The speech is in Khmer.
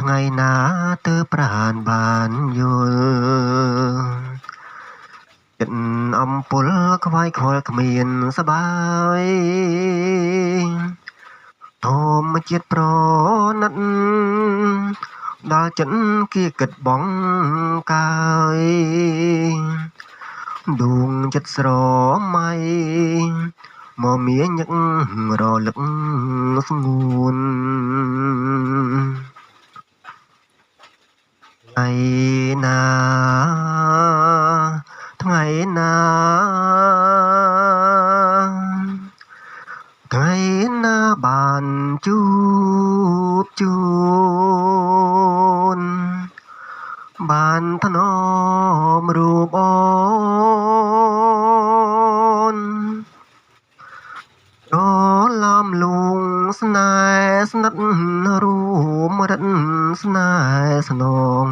ថ្ងៃណាទើបប្រានបានយល់ចិត្តអំពុលខ្វាយខ្វល់គ្មានសបាយធម្មជាតិប្រណិតដល់ចិត្តគៀគិតបងកាយដួងចិត្តស្រមៃមកមានញឹករលឹកស្ងួនថ្ងៃណាថ្ងៃណាថ្ងៃណាបានជួបជួនបានថ្នមរូបអូនរលំលួងស្នេហ៍ស្និទ្ធរួមរិទ្ធស្នេហ៍ស្នង